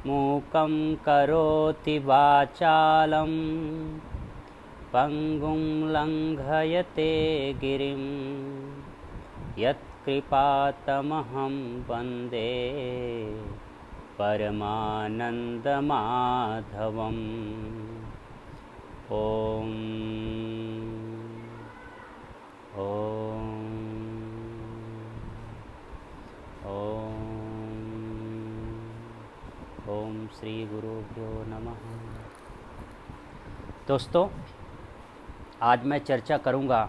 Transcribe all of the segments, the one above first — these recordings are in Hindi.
मूकं करोति वाचालं पंगुं लंघयते गिरिं यत्कृपातमहं वन्दे परमानन्दमाधवम्। ॐ ओम श्री गुरुभ्यो नमः। दोस्तों, आज मैं चर्चा करूंगा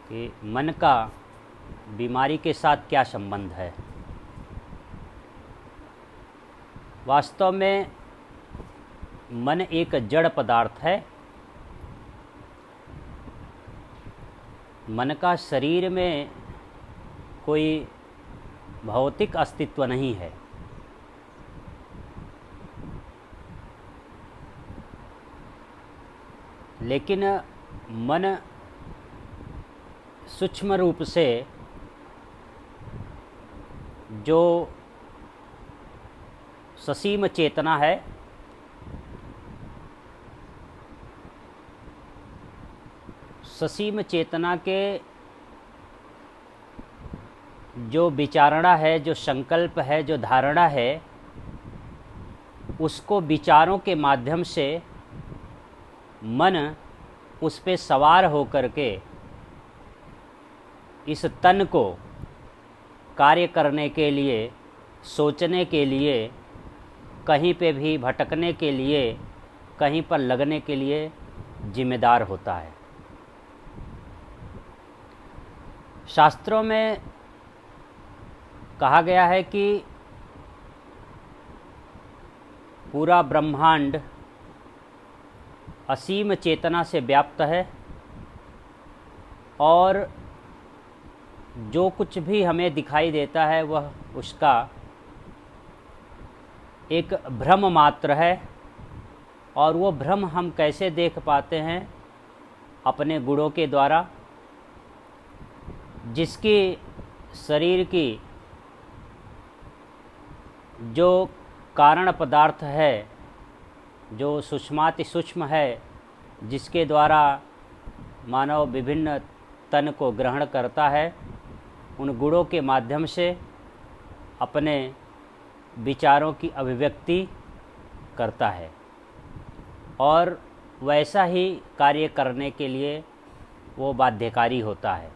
कि मन का बीमारी के साथ क्या संबंध है। वास्तव में मन एक जड़ पदार्थ है। मन का शरीर में कोई भौतिक अस्तित्व नहीं है। लेकिन मन सूक्ष्म रूप से जो ससीम चेतना है, ससीम चेतना के जो विचारणा है, जो संकल्प है, जो धारणा है, उसको विचारों के माध्यम से मन उस पे सवार होकर के इस तन को कार्य करने के लिए, सोचने के लिए, कहीं पे भी भटकने के लिए, कहीं पर लगने के लिए जिम्मेदार होता है। शास्त्रों में कहा गया है कि पूरा ब्रह्मांड असीम चेतना से व्याप्त है और जो कुछ भी हमें दिखाई देता है वह उसका एक भ्रम मात्र है। और वो भ्रम हम कैसे देख पाते हैं? अपने गुणों के द्वारा। जिसकी शरीर की जो कारण पदार्थ है, जो सूक्ष्माति सूक्ष्म है, जिसके द्वारा मानव विभिन्न तन को ग्रहण करता है, उन गुणों के माध्यम से अपने विचारों की अभिव्यक्ति करता है और वैसा ही कार्य करने के लिए वो बाध्यकारी होता है।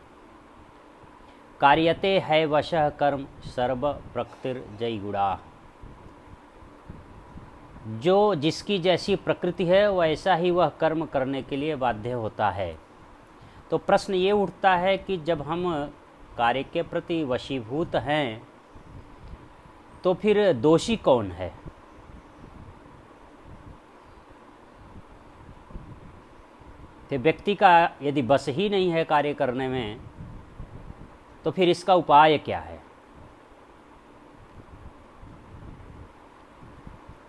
कार्यते है वशः कर्म सर्व प्रकृतिर्जयी गुणा। जो जिसकी जैसी प्रकृति है वैसा ही वह कर्म करने के लिए बाध्य होता है। तो प्रश्न ये उठता है कि जब हम कार्य के प्रति वशीभूत हैं तो फिर दोषी कौन है? तो व्यक्ति का यदि बस ही नहीं है कार्य करने में, तो फिर इसका उपाय क्या है?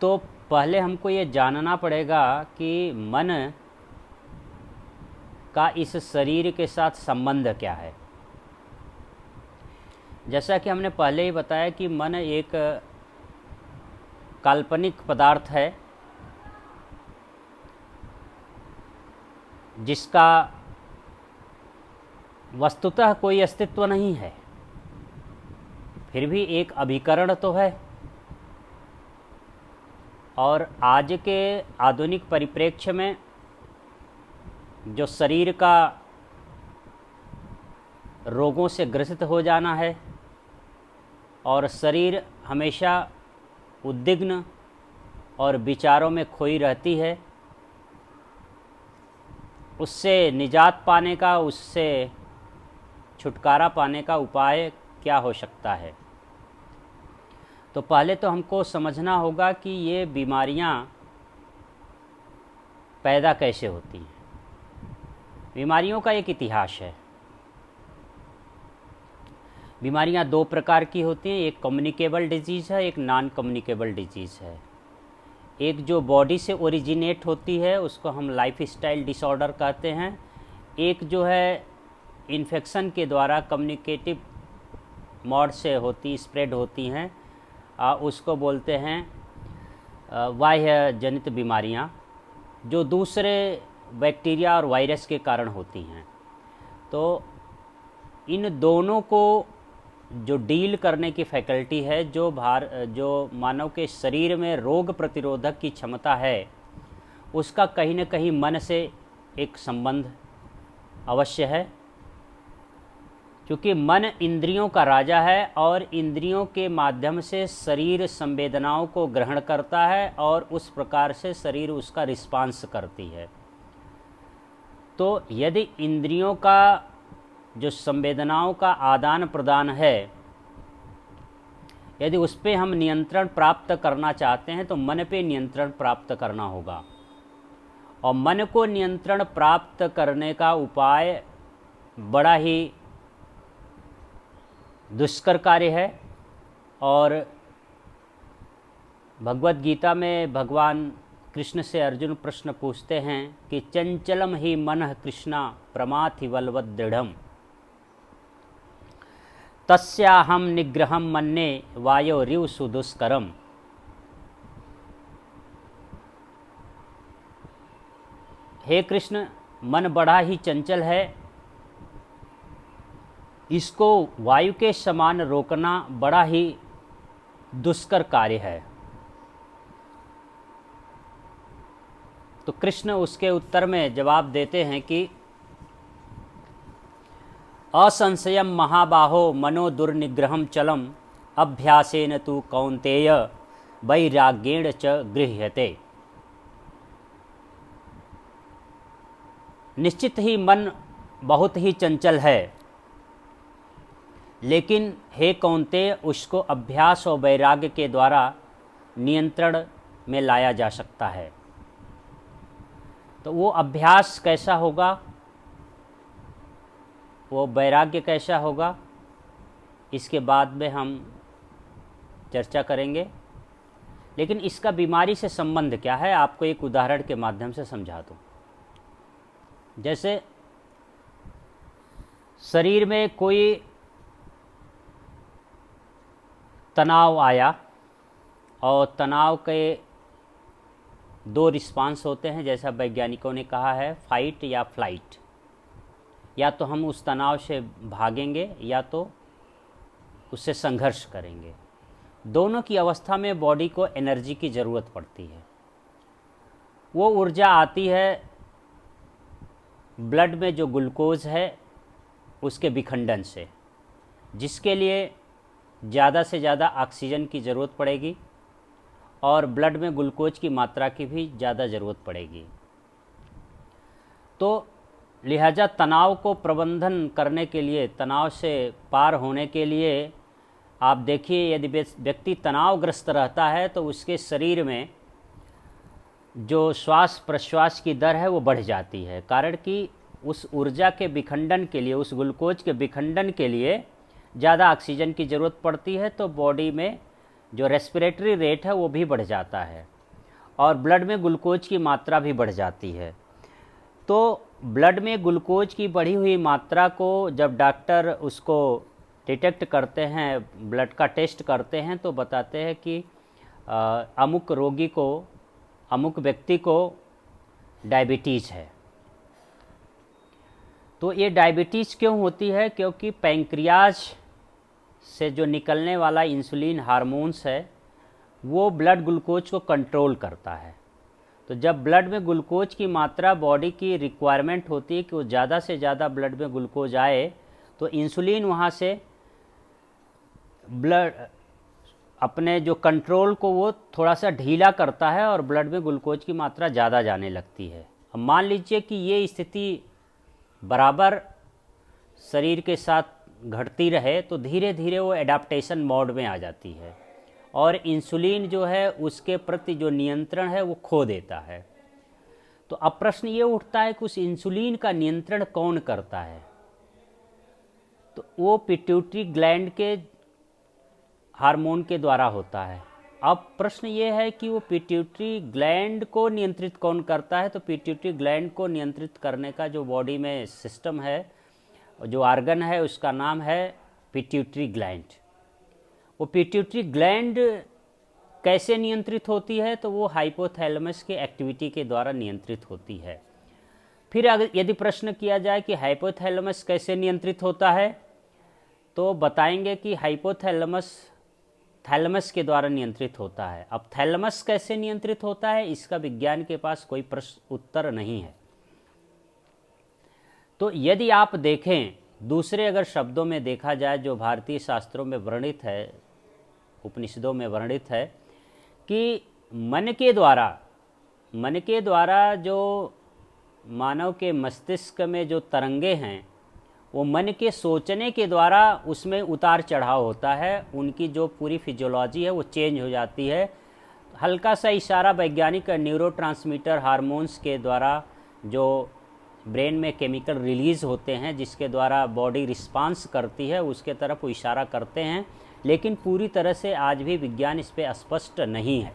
तो पहले हमको ये जानना पड़ेगा कि मन का इस शरीर के साथ संबंध क्या है। जैसा कि हमने पहले ही बताया कि मन एक काल्पनिक पदार्थ है जिसका वस्तुतः कोई अस्तित्व नहीं है, फिर भी एक अभिकरण तो है। और आज के आधुनिक परिप्रेक्ष्य में जो शरीर का रोगों से ग्रसित हो जाना है और शरीर हमेशा उद्विग्न और विचारों में खोई रहती है, उससे निजात पाने का, उससे छुटकारा पाने का उपाय क्या हो सकता है? तो पहले तो हमको समझना होगा कि ये बीमारियां पैदा कैसे होती हैं। बीमारियों का एक इतिहास है। बीमारियां दो प्रकार की होती हैं, एक कम्युनिकेबल डिजीज़ है, एक नॉन कम्युनिकेबल डिजीज़ है। एक जो बॉडी से ओरिजिनेट होती है उसको हम लाइफस्टाइल डिसऑर्डर कहते हैं। एक जो है इन्फेक्शन के द्वारा कम्युनिकेटिव मोड से स्प्रेड होती हैं, उसको बोलते हैं बाह्य जनित बीमारियां, जो दूसरे बैक्टीरिया और वायरस के कारण होती हैं। तो इन दोनों को जो डील करने की फैकल्टी है, जो मानव के शरीर में रोग प्रतिरोधक की क्षमता है, उसका कहीं न कहीं मन से एक संबंध अवश्य है, क्योंकि मन इंद्रियों का राजा है और इंद्रियों के माध्यम से शरीर संवेदनाओं को ग्रहण करता है और उस प्रकार से शरीर उसका रिस्पांस करती है। तो यदि इंद्रियों का जो संवेदनाओं का आदान प्रदान है, यदि उस पर हम नियंत्रण प्राप्त करना चाहते हैं तो मन पे नियंत्रण प्राप्त करना होगा। और मन को नियंत्रण प्राप्त करने का उपाय बड़ा ही दुष्कर कार्य है। और भगवत गीता में भगवान कृष्ण से अर्जुन प्रश्न पूछते हैं कि चंचलम ही मनः कृष्णा प्रमाथि बलवद दृढ़म तस्याहम निग्रहम मन्ये वायोरिव सुदुष्करम। हे कृष्ण, मन बड़ा ही चंचल है, इसको वायु के समान रोकना बड़ा ही दुष्कर कार्य है। तो कृष्ण उसके उत्तर में जवाब देते हैं कि असंशयम महाबाहो मनो दुर्निग्रहम चलम अभ्यासेन तु कौन्तेय वैराग्येण च गृह्यते। निश्चित ही मन बहुत ही चंचल है, लेकिन हे कौन्तेय, उसको अभ्यास और वैराग्य के द्वारा नियंत्रण में लाया जा सकता है। तो वो अभ्यास कैसा होगा, वो वैराग्य कैसा होगा, इसके बाद में हम चर्चा करेंगे। लेकिन इसका बीमारी से संबंध क्या है, आपको एक उदाहरण के माध्यम से समझा दूं। जैसे शरीर में कोई तनाव आया, और तनाव के दो रिस्पांस होते हैं, जैसा वैज्ञानिकों ने कहा है, फाइट या फ्लाइट। या तो हम उस तनाव से भागेंगे या तो उससे संघर्ष करेंगे। दोनों की अवस्था में बॉडी को एनर्जी की ज़रूरत पड़ती है। वो ऊर्जा आती है ब्लड में जो ग्लूकोज है उसके विखंडन से, जिसके लिए ज़्यादा से ज़्यादा ऑक्सीजन की ज़रूरत पड़ेगी और ब्लड में ग्लूकोज की मात्रा की भी ज़्यादा ज़रूरत पड़ेगी। तो लिहाजा तनाव को प्रबंधन करने के लिए, तनाव से पार होने के लिए, आप देखिए यदि व्यक्ति तनावग्रस्त रहता है तो उसके शरीर में जो श्वास प्रश्वास की दर है वो बढ़ जाती है। कारण कि उस ऊर्जा के विखंडन के लिए, उस ग्लूकोज के विखंडन के लिए ज़्यादा ऑक्सीजन की ज़रूरत पड़ती है। तो बॉडी में जो रेस्पिरेटरी रेट है वो भी बढ़ जाता है और ब्लड में ग्लूकोज की मात्रा भी बढ़ जाती है। तो ब्लड में ग्लूकोज की बढ़ी हुई मात्रा को जब डॉक्टर उसको डिटेक्ट करते हैं, ब्लड का टेस्ट करते हैं, तो बताते हैं कि अमुक रोगी को, अमुक व्यक्ति को डायबिटीज़ है। तो ये डायबिटीज़ क्यों होती है? क्योंकि पैंक्रियाज से जो निकलने वाला इंसुलिन हार्मोन्स है वो ब्लड ग्लूकोज को कंट्रोल करता है। तो जब ब्लड में ग्लूकोज की मात्रा, बॉडी की रिक्वायरमेंट होती है कि वो ज़्यादा से ज़्यादा ब्लड में ग्लूकोज आए, तो इंसुलिन वहाँ से ब्लड अपने जो कंट्रोल को वो थोड़ा सा ढीला करता है और ब्लड में ग्लूकोज की मात्रा ज़्यादा जाने लगती है। अब मान लीजिए कि ये स्थिति बराबर शरीर के साथ घटती रहे तो धीरे धीरे वो एडाप्टेशन मोड में आ जाती है और इंसुलिन जो है उसके प्रति जो नियंत्रण है वो खो देता है। तो अब प्रश्न ये उठता है कि उस इंसुलिन का नियंत्रण कौन करता है? तो वो पिट्यूटरी ग्लैंड के हार्मोन के द्वारा होता है। अब प्रश्न ये है कि वो पिट्यूटरी ग्लैंड को नियंत्रित कौन करता है? तो पिट्यूटरी ग्लैंड को नियंत्रित करने का जो बॉडी में सिस्टम है, जो आर्गन है, उसका नाम है पिट्यूटरी ग्लैंड। वो पिट्यूटरी ग्लैंड कैसे नियंत्रित होती है, तो वो हाइपोथैलेमस के एक्टिविटी के द्वारा नियंत्रित होती है। फिर अगर यदि प्रश्न किया जाए कि हाइपोथैलेमस कैसे नियंत्रित होता है, तो बताएंगे कि हाइपोथैलेमस थैलेमस के द्वारा नियंत्रित होता है। अब थैलेमस कैसे नियंत्रित होता है, इसका विज्ञान के पास कोई प्रश्न उत्तर नहीं है। तो यदि आप देखें, दूसरे अगर शब्दों में देखा जाए, जो भारतीय शास्त्रों में वर्णित है, उपनिषदों में वर्णित है कि मन के द्वारा जो मानव के मस्तिष्क में जो तरंगे हैं, वो मन के सोचने के द्वारा उसमें उतार चढ़ाव होता है, उनकी जो पूरी फिजियोलॉजी है वो चेंज हो जाती है। हल्का सा इशारा वैज्ञानिक न्यूरोट्रांसमीटर हार्मोन्स के द्वारा जो ब्रेन में केमिकल रिलीज़ होते हैं, जिसके द्वारा बॉडी रिस्पांस करती है, उसके तरफ वो इशारा करते हैं, लेकिन पूरी तरह से आज भी विज्ञान इस पर स्पष्ट नहीं है।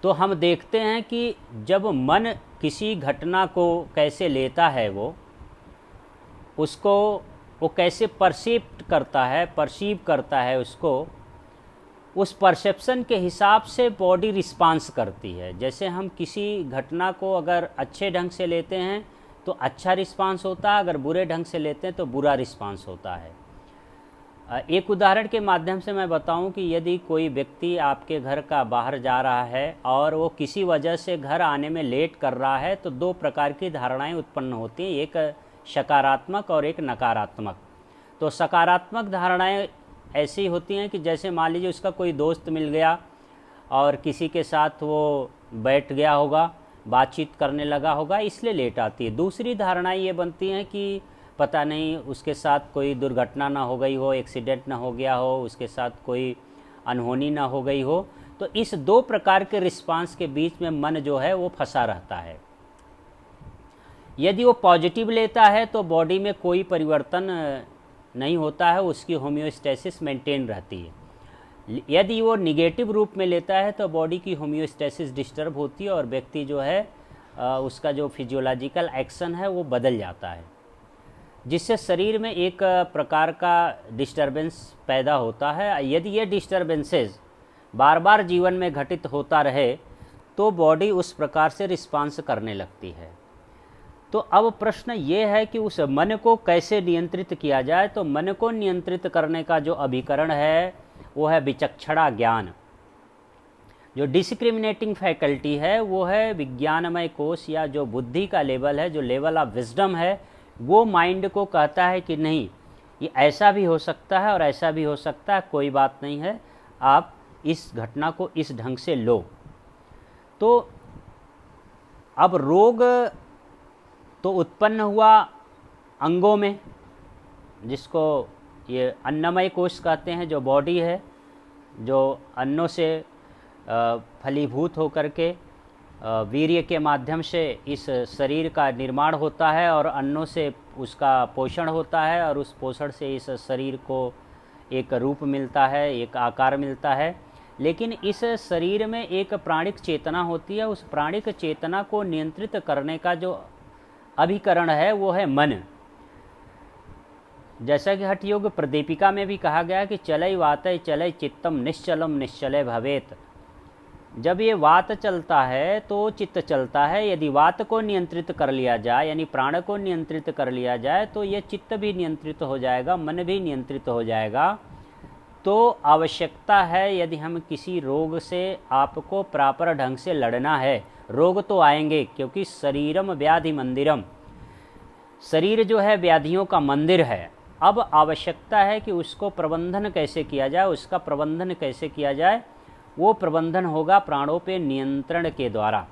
तो हम देखते हैं कि जब मन किसी घटना को कैसे लेता है, वो कैसे परसीव करता है उसको, उस परसेप्शन के हिसाब से बॉडी रिस्पांस करती है। जैसे हम किसी घटना को अगर अच्छे ढंग से लेते हैं तो अच्छा रिस्पांस होता है, अगर बुरे ढंग से लेते हैं तो बुरा रिस्पांस होता है। एक उदाहरण के माध्यम से मैं बताऊं कि यदि कोई व्यक्ति आपके घर का बाहर जा रहा है और वो किसी वजह से घर आने में लेट कर रहा है, तो दो प्रकार की धारणाएं उत्पन्न होती हैं, एक सकारात्मक और एक नकारात्मक। तो सकारात्मक धारणाएं ऐसी होती हैं कि जैसे मान लीजिए उसका कोई दोस्त मिल गया और किसी के साथ वो बैठ गया होगा, बातचीत करने लगा होगा, इसलिए लेट आती है। दूसरी धारणाएं ये बनती हैं कि पता नहीं उसके साथ कोई दुर्घटना ना हो गई हो, एक्सीडेंट ना हो गया हो, उसके साथ कोई अनहोनी ना हो गई हो। तो इस दो प्रकार के रिस्पांस के बीच में मन जो है वो फंसा रहता है। यदि वो पॉजिटिव लेता है तो बॉडी में कोई परिवर्तन नहीं होता है, उसकी होम्योस्टेसिस मेंटेन रहती है। यदि वो निगेटिव रूप में लेता है तो बॉडी की होम्योस्टेसिस डिस्टर्ब होती है और व्यक्ति जो है उसका जो फिजियोलॉजिकल एक्शन है वो बदल जाता है, जिससे शरीर में एक प्रकार का डिस्टर्बेंस पैदा होता है। यदि ये डिस्टर्बेंसेस बार बार जीवन में घटित होता रहे तो बॉडी उस प्रकार से रिस्पांस करने लगती है। तो अब प्रश्न ये है कि उस मन को कैसे नियंत्रित किया जाए। तो मन को नियंत्रित करने का जो अभिकरण है वो है विचक्षणा ज्ञान। जो डिस्क्रिमिनेटिंग फैकल्टी है वो है विज्ञानमय कोश, या जो बुद्धि का लेवल है, जो लेवल ऑफ विजडम है, वो माइंड को कहता है कि नहीं, ये ऐसा भी हो सकता है और ऐसा भी हो सकता है, कोई बात नहीं है, आप इस घटना को इस ढंग से लो। तो अब रोग तो उत्पन्न हुआ अंगों में, जिसको ये अन्नमय कोश कहते हैं, जो बॉडी है, जो अन्नों से फलीभूत होकर के वीर्य के माध्यम से इस शरीर का निर्माण होता है और अन्नों से उसका पोषण होता है और उस पोषण से इस शरीर को एक रूप मिलता है, एक आकार मिलता है। लेकिन इस शरीर में एक प्राणिक चेतना होती है, उस प्राणिक चेतना को नियंत्रित करने का जो अभिकरण है वो है मन। जैसा कि हठ योग प्रदीपिका में भी कहा गया कि चलय वातय चलय चित्तम निश्चलम निश्चलय भवेत। जब ये वात चलता है तो चित्त चलता है। यदि वात को नियंत्रित कर लिया जाए, यानी प्राण को नियंत्रित कर लिया जाए, तो ये चित्त भी नियंत्रित हो जाएगा, मन भी नियंत्रित हो जाएगा। तो आवश्यकता है, यदि हम किसी रोग से आपको प्रॉपर ढंग से लड़ना है, रोग तो आएंगे, क्योंकि शरीरम व्याधि मंदिरम, शरीर जो है व्याधियों का मंदिर है। अब आवश्यकता है कि उसको प्रबंधन कैसे किया जाए, उसका प्रबंधन कैसे किया जाए। वो प्रबंधन होगा प्राणों पे नियंत्रण के द्वारा।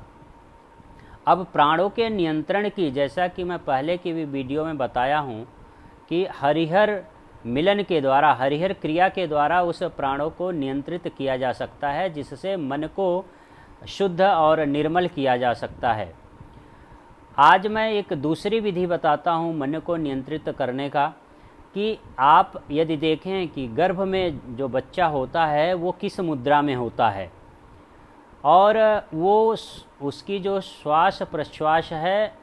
अब प्राणों के नियंत्रण की, जैसा कि मैं पहले की भी वीडियो में बताया हूँ कि हरिहर मिलन के द्वारा, हरिहर क्रिया के द्वारा उस प्राणों को नियंत्रित किया जा सकता है, जिससे मन को शुद्ध और निर्मल किया जा सकता है। आज मैं एक दूसरी विधि बताता हूँ मन को नियंत्रित करने का, कि आप यदि देखें कि गर्भ में जो बच्चा होता है वो किस मुद्रा में होता है, और वो उसकी जो श्वास प्रश्वास है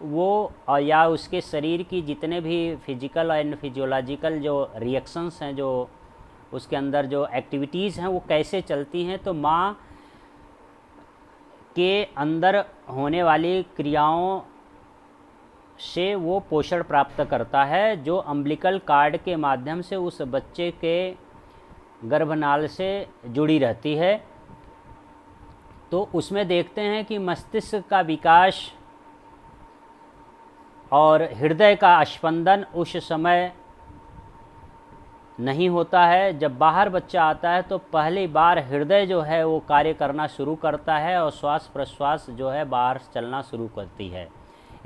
वो, या उसके शरीर की जितने भी फिजिकल एंड फिजियोलॉजिकल जो रिएक्शंस हैं, जो उसके अंदर जो एक्टिविटीज़ हैं वो कैसे चलती हैं, तो माँ के अंदर होने वाली क्रियाओं से वो पोषण प्राप्त करता है, जो अम्बिलिकल कार्ड के माध्यम से उस बच्चे के गर्भनाल से जुड़ी रहती है। तो उसमें देखते हैं कि मस्तिष्क का विकास और हृदय का स्पंदन उस समय नहीं होता है। जब बाहर बच्चा आता है तो पहली बार हृदय जो है वो कार्य करना शुरू करता है और श्वास प्रश्वास जो है बाहर चलना शुरू करती है।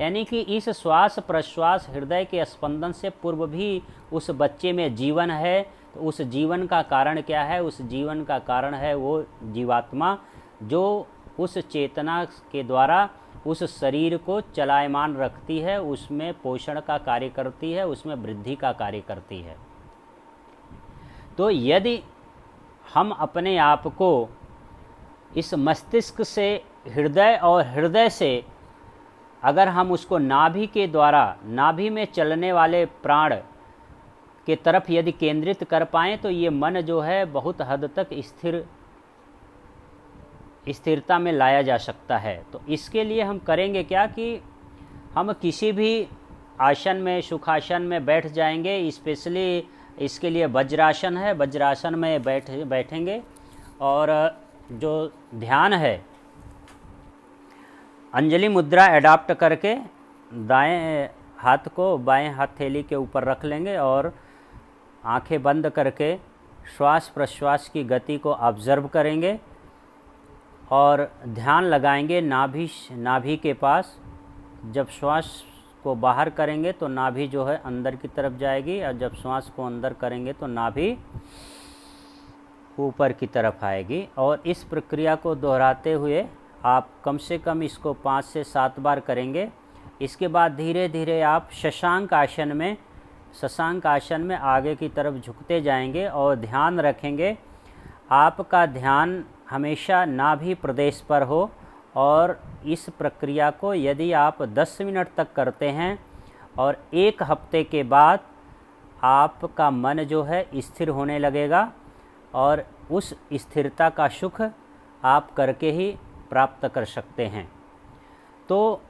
यानी कि इस श्वास प्रश्वास हृदय के स्पंदन से पूर्व भी उस बच्चे में जीवन है। तो उस जीवन का कारण क्या है? उस जीवन का कारण है वो जीवात्मा, जो उस चेतना के द्वारा उस शरीर को चलायमान रखती है, उसमें पोषण का कार्य करती है, उसमें वृद्धि का कार्य करती है। तो यदि हम अपने आप को इस मस्तिष्क से हृदय और हृदय से अगर हम उसको नाभि के द्वारा, नाभि में चलने वाले प्राण के तरफ यदि केंद्रित कर पाएँ तो ये मन जो है बहुत हद तक स्थिरता में लाया जा सकता है। तो इसके लिए हम करेंगे क्या कि हम किसी भी आसन में, सुखासन में बैठ जाएंगे। स्पेशली इसके लिए वज्रासन है, वज्रासन में बैठेंगे और जो ध्यान है अंजलि मुद्रा एडाप्ट करके दाएं हाथ को बाएं हथेली के ऊपर रख लेंगे और आंखें बंद करके श्वास प्रश्वास की गति को ऑब्जर्व करेंगे और ध्यान लगाएंगे नाभि के पास। जब श्वास को बाहर करेंगे तो नाभि जो है अंदर की तरफ जाएगी और जब श्वास को अंदर करेंगे तो नाभि ऊपर की तरफ आएगी। और इस प्रक्रिया को दोहराते हुए आप कम से कम इसको 5 से 7 बार करेंगे। इसके बाद धीरे धीरे आप शशांक आसन में आगे की तरफ झुकते जाएंगे और ध्यान रखेंगे आपका ध्यान हमेशा नाभि प्रदेश पर हो। और इस प्रक्रिया को यदि आप 10 मिनट तक करते हैं और 1 हफ्ते के बाद आपका मन जो है स्थिर होने लगेगा और उस स्थिरता का सुख आप करके ही प्राप्त कर सकते हैं। तो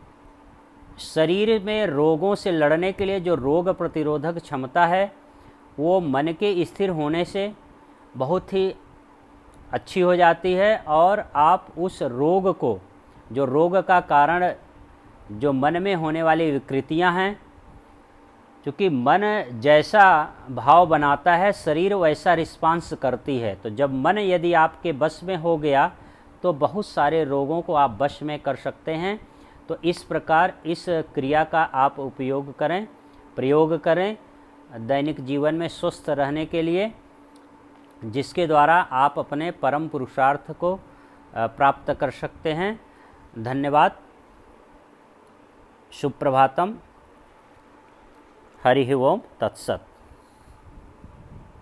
शरीर में रोगों से लड़ने के लिए जो रोग प्रतिरोधक क्षमता है वो मन के स्थिर होने से बहुत ही अच्छी हो जाती है और आप उस रोग को, जो रोग का कारण जो मन में होने वाली विकृतियां हैं, क्योंकि मन जैसा भाव बनाता है शरीर वैसा रिस्पांस करती है। तो जब मन यदि आपके बस में हो गया तो बहुत सारे रोगों को आप वश में कर सकते हैं। तो इस प्रकार इस क्रिया का आप प्रयोग करें दैनिक जीवन में स्वस्थ रहने के लिए, जिसके द्वारा आप अपने परम पुरुषार्थ को प्राप्त कर सकते हैं। धन्यवाद। सुप्रभातम। हरि ओम तत्सत।